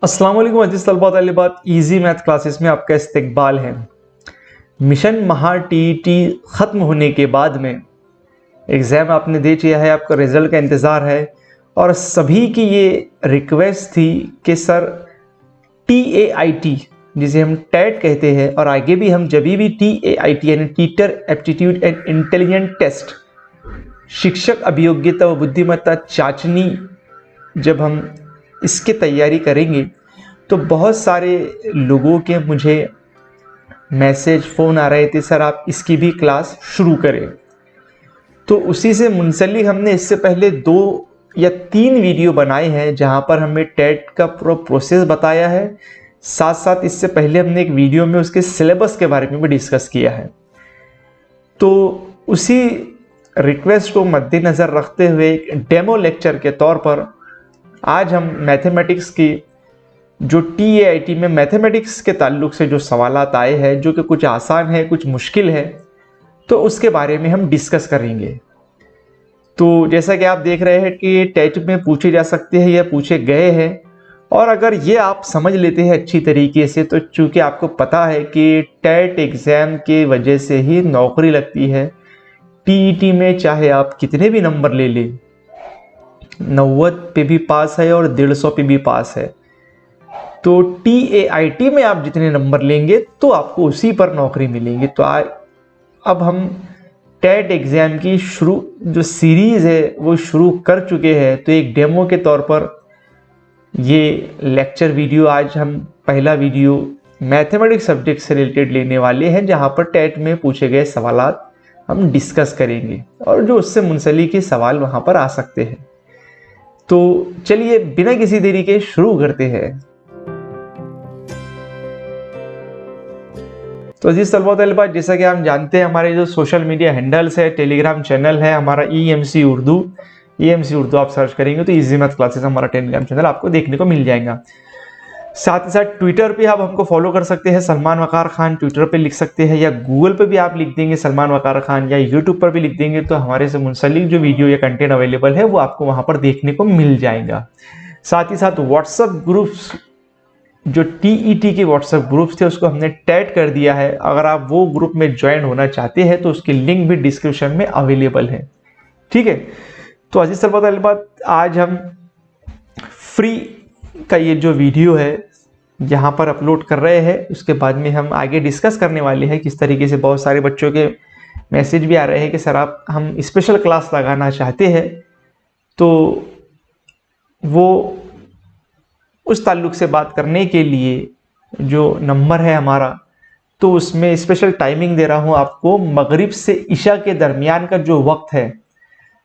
अस्सलाम वालेकुम अज़ीज़ तलबा तलिबात, इजी मैथ क्लासेस में आपका इस्तकबाल है। मिशन महा-TET ख़त्म होने के बाद में एग्ज़ाम आपने दे दिया है, आपका रिज़ल्ट का इंतज़ार है और सभी की ये रिक्वेस्ट थी कि सर TAIT जिसे हम टैट कहते हैं और आगे भी हम जब भी TAIT यानी teacher aptitude and intelligent test, शिक्षक अभियोग्यता व बुद्धिमत्ता चाचनी, जब हम इसकी तैयारी करेंगे तो बहुत सारे लोगों के मुझे मैसेज फ़ोन आ रहे थे, सर आप इसकी भी क्लास शुरू करें। तो उसी से मुंसलिक हमने इससे पहले 2 या 3 वीडियो बनाए हैं जहां पर हमें टेट का पूरा प्रोसेस बताया है। साथ साथ इससे पहले हमने एक वीडियो में उसके सिलेबस के बारे में भी डिस्कस किया है। तो उसी रिक्वेस्ट को मद्देनज़र रखते हुए एक डेमो लेक्चर के तौर पर आज हम मैथमेटिक्स की जो TAIT में मैथमेटिक्स के ताल्लुक से जो सवालात आए हैं, जो कि कुछ आसान है कुछ मुश्किल है, तो उसके बारे में हम डिस्कस करेंगे। तो जैसा कि आप देख रहे हैं कि टेट में पूछे जा सकते हैं या पूछे गए हैं, और अगर ये आप समझ लेते हैं अच्छी तरीके से तो चूँकि आपको पता है कि टेट एग्ज़ाम के वजह से ही नौकरी लगती है। TET में चाहे आप कितने भी नंबर ले लें, 90 पे भी पास है और 150 पे भी पास है, तो TAIT में आप जितने नंबर लेंगे तो आपको उसी पर नौकरी मिलेगी। तो अब हम टेट एग्ज़ाम की जो सीरीज़ है वो शुरू कर चुके हैं। तो एक डेमो के तौर पर ये लेक्चर वीडियो आज हम पहला वीडियो मैथमेटिक्स सब्जेक्ट से रिलेटेड लेने वाले हैं, जहां पर टेट में पूछे गए सवालात हम डिस्कस करेंगे और जो उससे मुंसलिक के सवाल वहां पर आ सकते हैं। तो चलिए बिना किसी देरी के शुरू करते हैं। तो अजीज़ तलबा तलबा, जैसा कि हम जानते हैं हमारे जो सोशल मीडिया हैंडल्स है, टेलीग्राम चैनल है हमारा EMC उर्दू आप सर्च करेंगे तो इजी मैथ क्लासेस हमारा टेलीग्राम चैनल आपको देखने को मिल जाएगा। साथ ही साथ ट्विटर पे आप हमको फॉलो कर सकते हैं, सलमान वकार खान ट्विटर पे लिख सकते हैं, या गूगल पे भी आप लिख देंगे सलमान वकार खान, या यूट्यूब पर भी लिख देंगे तो हमारे से मुंसलिक जो वीडियो या कंटेंट अवेलेबल है वो आपको वहां पर देखने को मिल जाएगा। साथ ही साथ व्हाट्सएप ग्रुप्स, जो TET के व्हाट्सएप ग्रुप्स थे उसको हमने टैट कर दिया है। अगर आप वो ग्रुप में ज्वाइन होना चाहते हैं तो उसकी लिंक भी डिस्क्रिप्शन में अवेलेबल है। ठीक है, तो अजीज तलबा, आज हम फ्री का ये जो वीडियो है यहाँ पर अपलोड कर रहे हैं, उसके बाद में हम आगे डिस्कस करने वाले हैं किस तरीके से। बहुत सारे बच्चों के मैसेज भी आ रहे हैं कि सर आप हम स्पेशल क्लास लगाना चाहते हैं, तो वो उस ताल्लुक से बात करने के लिए जो नंबर है हमारा, तो उसमें स्पेशल टाइमिंग दे रहा हूँ आपको। मगरिब से इशा के दरमियान का जो वक्त है,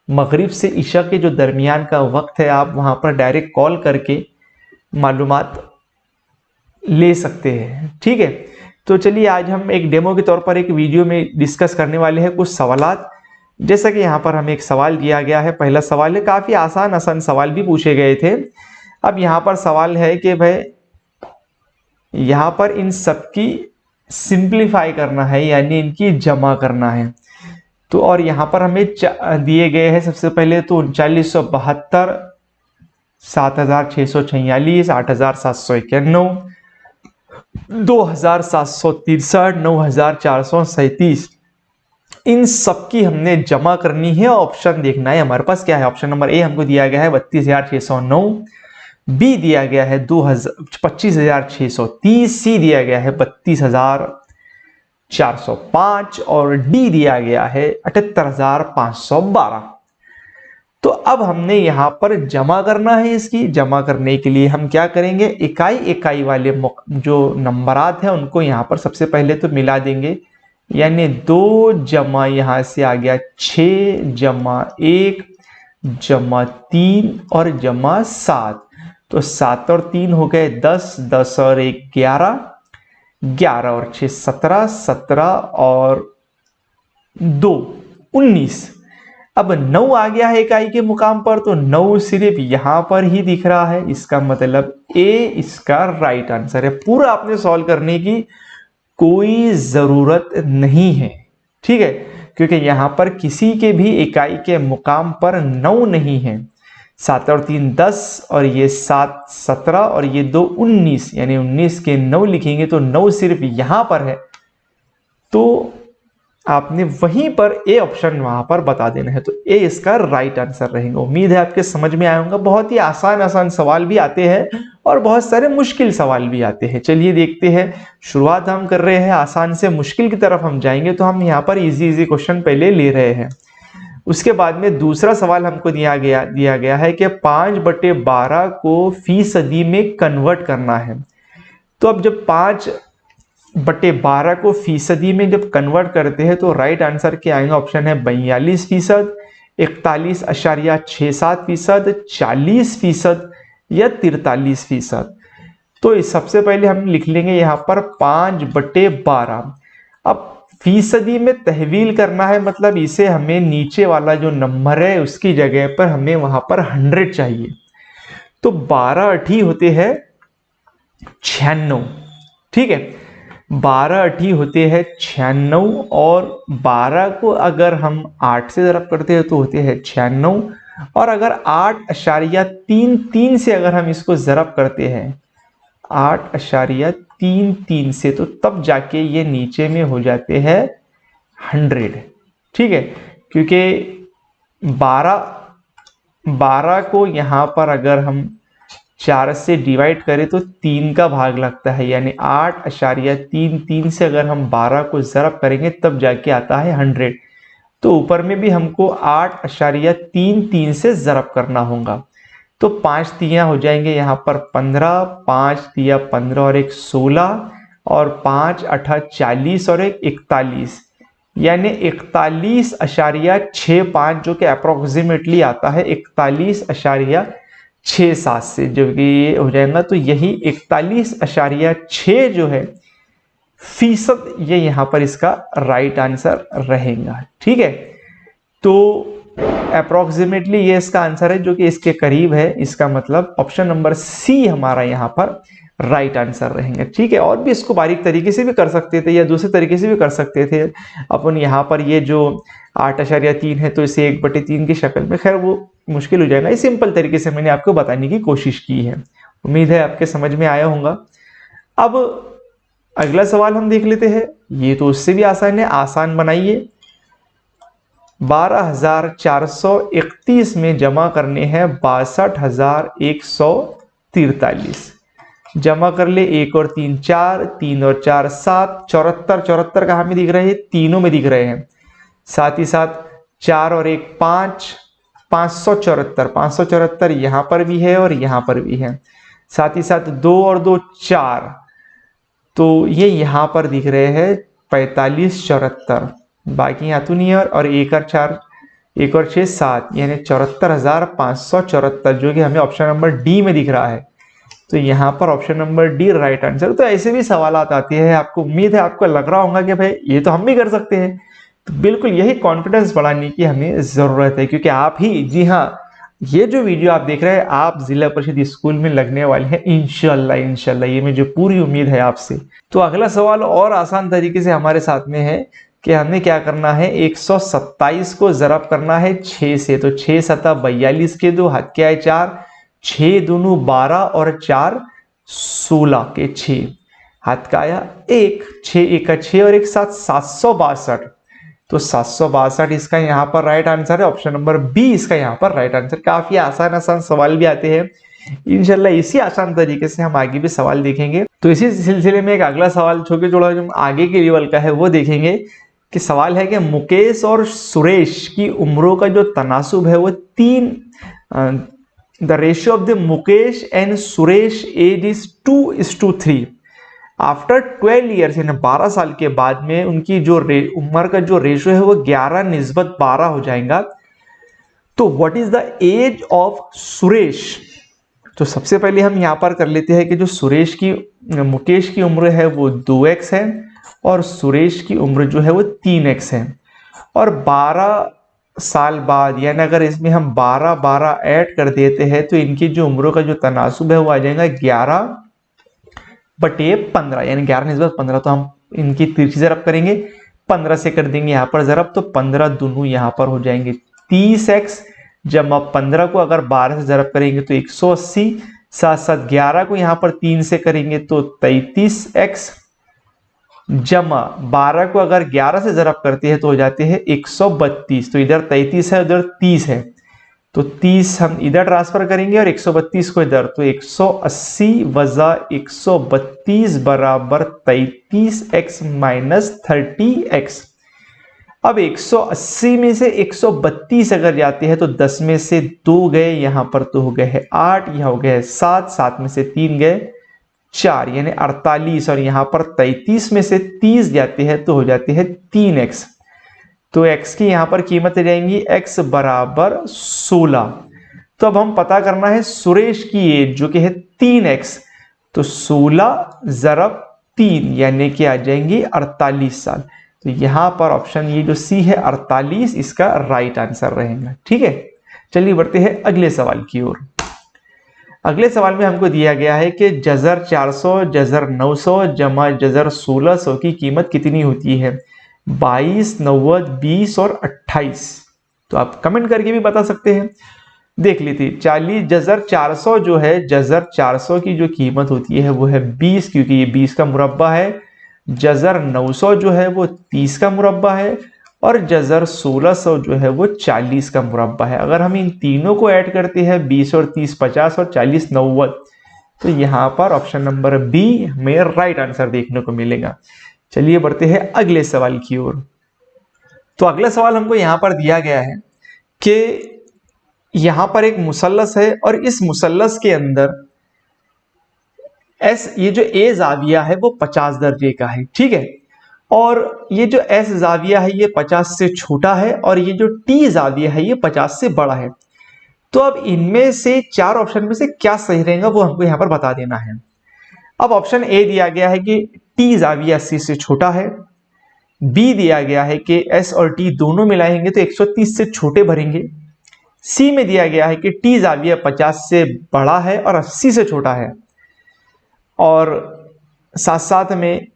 मगरिब से इशा के जो दरमियान का वक्त है, आप वहाँ पर डायरेक्ट कॉल करके मालूमात ले सकते हैं। ठीक है, तो चलिए आज हम एक डेमो के तौर पर एक वीडियो में डिस्कस करने वाले हैं कुछ सवालात। जैसा कि यहाँ पर हमें एक सवाल दिया गया है, पहला सवाल है, काफ़ी आसान सवाल भी पूछे गए थे। अब यहाँ पर सवाल है कि भाई यहाँ पर इन सबकी सिंप्लीफाई करना है, यानी इनकी जमा करना है। तो और यहाँ पर हमें दिए गए हैं सबसे पहले तो 3972, 7646, 8791, 2763, 9437। इन सबकी हमने जमा करनी है। ऑप्शन देखना है हमारे पास क्या है। ऑप्शन नंबर ए हमको दिया गया है 32,609, बी दिया गया है 25,630, सी दिया गया है 32,405 और डी दिया गया है 78,512। तो अब हमने यहाँ पर जमा करना है। इसकी जमा करने के लिए हम क्या करेंगे, इकाई वाले जो नंबरात हैं उनको यहाँ पर सबसे पहले तो मिला देंगे, यानी 2 जमा यहाँ से आ गया 6 जमा 1 जमा 3 और जमा 7। तो 7 और 3 हो गए 10, 10 और 1 11, 11 और 6 17, 17 और 2 19। अब 9 आ गया है इकाई के मुकाम पर, तो 9 सिर्फ यहां पर ही दिख रहा है। इसका मतलब ए इसका राइट आंसर है। पूरा आपने सॉल्व करने की कोई जरूरत नहीं है। ठीक है, क्योंकि यहां पर किसी के भी इकाई के मुकाम पर 9 नहीं है, 7 और 3 10 और ये 7 17 और ये 2 19, यानी 19 के 9 लिखेंगे तो 9 सिर्फ यहां पर है, तो आपने वहीं पर ए ऑप्शन वहां पर बता देना है। तो ए इसका राइट आंसर रहेगा। उम्मीद है आपके समझ में आया होगा। बहुत ही आसान आसान सवाल भी आते हैं और बहुत सारे मुश्किल सवाल भी आते हैं। चलिए देखते हैं, शुरुआत हम कर रहे हैं आसान से मुश्किल की तरफ हम जाएंगे, तो हम यहाँ पर इजी क्वेश्चन पहले ले रहे हैं। उसके बाद में दूसरा सवाल हमको दिया गया है कि 5/12 को फीसदी में कन्वर्ट करना है। तो अब जब 5/12 को फीसदी में जब कन्वर्ट करते हैं तो राइट आंसर क्या आएगा? ऑप्शन है 42%, 41.67%, 40% या 43%। तो सबसे पहले हम लिख लेंगे यहाँ पर 5/12। अब फीसदी में तहवील करना है, मतलब इसे हमें नीचे वाला जो नंबर है उसकी जगह पर हमें वहां पर 100 चाहिए। तो 12 अठी होते हैं 96, ठीक है, 12 अठी होते हैं 96 और 12 को अगर हम 8 से ज़रब करते हैं तो होते हैं 96, और अगर 8.33 से अगर हम इसको ज़रब करते हैं 8.33 से, तो तब जाके ये नीचे में हो जाते हैं 100, ठीक है, क्योंकि 12 को यहाँ पर अगर हम 4 से डिवाइड करें तो 3 का भाग लगता है, यानी 8.33 से अगर हम 12 को ज़रब करेंगे तब जाके आता है 100। तो ऊपर में भी हमको 8.33 से ज़रब करना होगा। तो 5 तियां हो जाएंगे यहाँ पर 15, 5 तिया 15 और एक 16, और 5 अठा 40 और एक 41, यानी 41.65, जो कि अप्रोक्सीमेटली आता है 41.67 से, जब ये हो जाएगा तो यही 41.6 जो है फीसद, ये यहाँ पर इसका राइट आंसर रहेगा, ठीक है। तो अप्रोक्सीमेटली ये इसका आंसर है, जो कि इसके करीब है। इसका मतलब ऑप्शन नंबर सी हमारा यहाँ पर राइट आंसर रहेंगे, ठीक है। और भी इसको बारीक तरीके से भी कर सकते थे या दूसरे तरीके से भी कर सकते थे अपन। यहाँ पर ये जो 8.3 है तो इसे 1/3 की शक्ल में, खैर वो मुश्किल हो जाएगा। इस सिंपल तरीके से मैंने आपको बताने की कोशिश की है। उम्मीद है आपके समझ में आया होगा। अब अगला सवाल हम देख लेते हैं। ये तो उससे भी आसान है, आसान बनाइए। 12,431 में जमा करने हैं 62,143। जमा कर ले, 1 और 3 4, 3 और 4 7, 74 कहाँ में दिख रहे हैं? तीनों में दिख रहे हैं। साथ ही साथ 4 और 1 5, 574 यहाँ पर भी है और यहाँ पर भी है। साथ ही साथ 2 और 2 4, तो ये यहाँ पर दिख रहे हैं 4574, बाकी यहाँ तो नहीं है। और 1 और 4, 1 और 6 7, यानी 74,574, जो कि हमें ऑप्शन नंबर डी में दिख रहा है। तो यहाँ पर option number D right answer. तो ऐसे भी सवाल आते हैं, आपको उम्मीद है आपको लग रहा होगा कि भाई ये तो हम भी कर सकते हैं। तो बिल्कुल यही कॉन्फिडेंस बढ़ाने की हमें जरूरत है, क्योंकि आप ही, जी हाँ, ये जो वीडियो आप देख रहे हैं आप जिला परिषद स्कूल में लगने वाले हैं इंशाल्लाह। ये मुझे पूरी उम्मीद है आपसे। तो अगला सवाल और आसान तरीके से हमारे साथ में है कि हमें क्या करना है, 127 को ज़रब करना है 6 से। तो 6 7 42 के 2, हाथ क्या है 4, 6 दूनू 12 और 4 16 के 6, हाथ का आया 1, 6 1 का 6 और एक साथ 762। तो 762 इसका यहाँ पर राइट आंसर है। ऑप्शन नंबर बी इसका यहाँ पर राइट आंसर। काफी आसान सवाल भी आते हैं। इंशाल्लाह इसी आसान तरीके से हम आगे भी सवाल देखेंगे। तो इसी सिलसिले में एक अगला सवाल छोटे थोड़ा जो आगे के लेवल का है वो देखेंगे कि सवाल है कि मुकेश और सुरेश की उम्रों का जो तनासुब है वो 3, the ratio of the Mukesh and Suresh age is 2:3। After 12 years, यानी 12 साल के बाद में उनकी जो उम्र का जो रेशियो है वो 11:12 हो जाएगा। तो what is the age of Suresh? तो सबसे पहले हम यहाँ पर कर लेते हैं कि जो मुकेश की उम्र है वो 2x है और सुरेश की उम्र जो है वो 3x है। और 12 साल बाद, यानी अगर इसमें हम 12 ऐड कर देते हैं तो इनकी जो उम्रों का जो तनासुब है वो आ जाएगा 11/15, यानी 11:15। तो हम इनकी तिरछी ज़रब करेंगे, 15 से कर देंगे यहाँ पर ज़रब, तो 15 दोनों यहाँ पर हो जाएंगे 30x, जमा 15 को अगर 12 से ज़रब करेंगे तो 180, साथ साथ 11 को यहाँ पर 3 से करेंगे तो 33x, जमा 12 को अगर 11 से ज़रब करते हैं तो हो जाते हैं 132। तो इधर 33 है, उधर 30 है, तो 30 हम इधर ट्रांसफर करेंगे और 132 को इधर, तो 180 वजा 132 बराबर 33x माइनस 30x। अब 180 में से 132 अगर जाते हैं तो 10 में से 2 गए, यहां पर तो हो गए हैं 8, यहां हो गए 7, 7 में से 3 गए 4, यानी 48, और यहां पर 33 में से 30 जाते हैं तो हो जाते हैं 3x। तो x की यहां पर कीमत जाएंगी x बराबर 16। तो अब हम पता करना है सुरेश की एज जो कि है 3x, तो 16 ज़रब 3 यानी कि आ जाएंगी 48 साल। तो यहां पर ऑप्शन ये जो सी है 48 इसका राइट आंसर रहेगा। ठीक है, चलिए बढ़ते हैं अगले सवाल की ओर। अगले सवाल में हमको दिया गया है कि जज़र 400 जज़र 900 जमा जज़र 1600 की कीमत कितनी होती है? 22, 90, 20 और 28। तो आप कमेंट करके भी बता सकते हैं। देख लीजिए 40 जज़र 400 जो है, जज़र 400 की जो कीमत होती है वो है 20, क्योंकि ये 20 का मुरब्बा है। जज़र 900 जो है वो 30 का मुरब्बा है, और जज़र 1600 जो है वो 40 का मुरब्बा है। अगर हम इन तीनों को ऐड करते हैं 20 और 30 50 और 40 90, तो यहाँ पर ऑप्शन नंबर बी हमें राइट आंसर देखने को मिलेगा। चलिए बढ़ते हैं अगले सवाल की ओर। तो अगला सवाल हमको यहाँ पर दिया गया है कि यहाँ पर एक मुसल्लस है और इस मुसल्लस के अंदर एस, ये जो ए जाविया है वो 50 दर्जे का है। ठीक है, और ये जो एस जाविया है ये 50 से छोटा है, और ये जो टी जाविया है ये 50 से बड़ा है। तो अब इनमें से 4 ऑप्शन में से क्या सही रहेगा वो हमको यहाँ पर बता देना है। अब ऑप्शन ए दिया गया है कि टी जाविया 80 से छोटा है। बी दिया गया है कि एस और टी दोनों मिलाएंगे तो 130 से छोटे भरेंगे। सी में दिया गया है कि टी जाविया 50 से बड़ा है और 80 से छोटा है। और साथ साथ में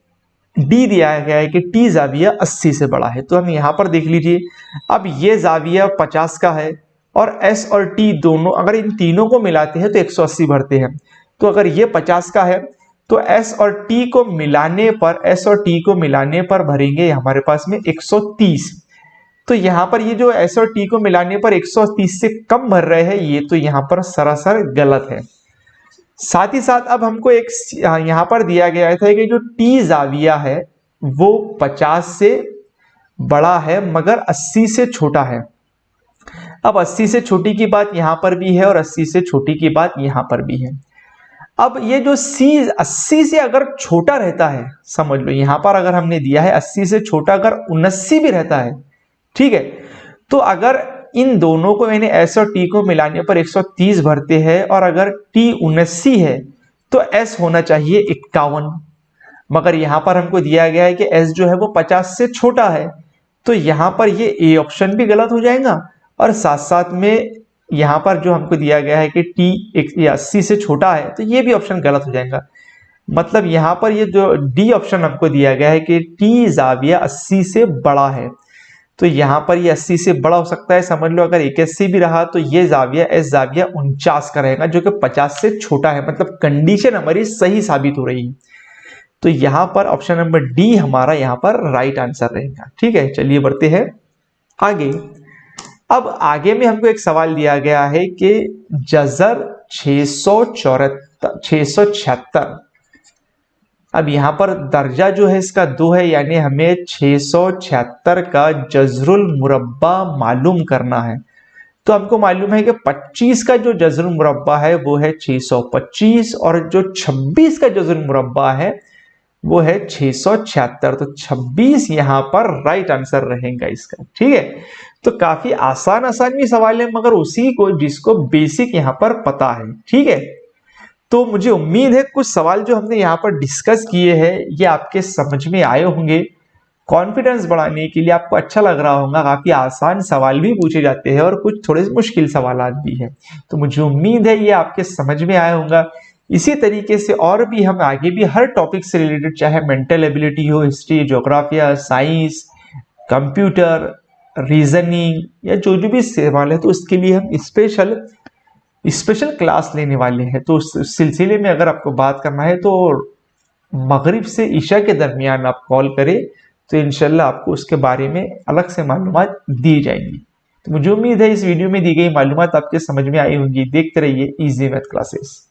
डी दिया गया है कि टी जाविया 80 से बड़ा है। तो हम यहाँ पर देख लीजिए, अब ये जाविया 50 का है और एस और टी दोनों, अगर इन तीनों को मिलाते हैं तो 180 भरते हैं। तो अगर ये 50 का है तो एस और टी को मिलाने पर भरेंगे हमारे पास में 130। तो यहाँ पर ये जो एस और टी को मिलाने पर 130 से कम भर रहे हैं, ये तो यहाँ पर सरासर गलत है। साथ ही साथ अब हमको एक यहाँ पर दिया गया था कि जो टी जाविया है वो 50 से बड़ा है मगर 80 से छोटा है। अब 80 से छोटी की बात यहाँ पर भी है और 80 से छोटी की बात यहाँ पर भी है। अब ये जो सी 80 से अगर छोटा रहता है, समझ लो यहाँ पर अगर हमने दिया है 80 से छोटा अगर 79 भी रहता है, ठीक है, तो अगर इन दोनों को यानी एस और टी को मिलाने पर 130 भरते हैं और अगर टी 79 है तो एस होना चाहिए 51। मगर यहां पर हमको दिया गया है कि एस जो है वो 50 से छोटा है, तो यहां पर ये ए ऑप्शन भी गलत हो जाएगा और साथ साथ में यहां पर जो हमको दिया गया है कि टी 80 से छोटा है तो ये भी ऑप्शन गलत हो जाएगा। मतलब यहां पर ये जो डी ऑप्शन हमको दिया गया है कि टी जाविया 80 से बड़ा है, तो यहां पर ये 80 से बड़ा हो सकता है। समझ लो अगर 81 भी रहा तो ये जाविया एस जाविया 49 का रहेगा जो कि 50 से छोटा है। मतलब कंडीशन हमारी सही साबित हो रही है। तो यहां पर ऑप्शन नंबर डी हमारा यहां पर राइट आंसर रहेगा। ठीक है, चलिए बढ़ते हैं आगे। अब आगे में हमको एक सवाल दिया गया है कि जज़र 676। अब यहां पर दर्जा जो है इसका 2 है, यानी हमें 676 का जज़रुल मुरब्बा मालूम करना है। तो हमको मालूम है कि 25 का जो जज़रुल मुरब्बा है वो है 625 और जो 26 का जज़रुल मुरब्बा है वो है 676। तो 26 यहां पर राइट आंसर रहेगा इसका। ठीक है, तो काफी आसान भी सवाल है मगर उसी को जिसको बेसिक यहां पर पता है। ठीक है, तो मुझे उम्मीद है कुछ सवाल जो हमने यहाँ पर डिस्कस किए हैं ये आपके समझ में आए होंगे। कॉन्फिडेंस बढ़ाने के लिए आपको अच्छा लग रहा होगा। काफी आसान सवाल भी पूछे जाते हैं और कुछ थोड़े मुश्किल सवाल भी हैं, तो मुझे उम्मीद है ये आपके समझ में आया होगा। इसी तरीके से और भी हम आगे भी हर टॉपिक से रिलेटेड, चाहे मेंटल एबिलिटी हो, हिस्ट्री, ज्योग्राफिया, साइंस, कंप्यूटर, रीजनिंग या जो भी सवाल है तो उसके लिए हम स्पेशल क्लास लेने वाले हैं। तो उस सिलसिले में अगर आपको बात करना है तो मगरिब से ईशा के दरमियान आप कॉल करें, तो इंशाल्लाह आपको उसके बारे में अलग से मालूमात दी जाएंगी। तो मुझे उम्मीद है इस वीडियो में दी गई मालूमात आपके समझ में आई होंगी। देखते रहिए इजी मैथ क्लासेस।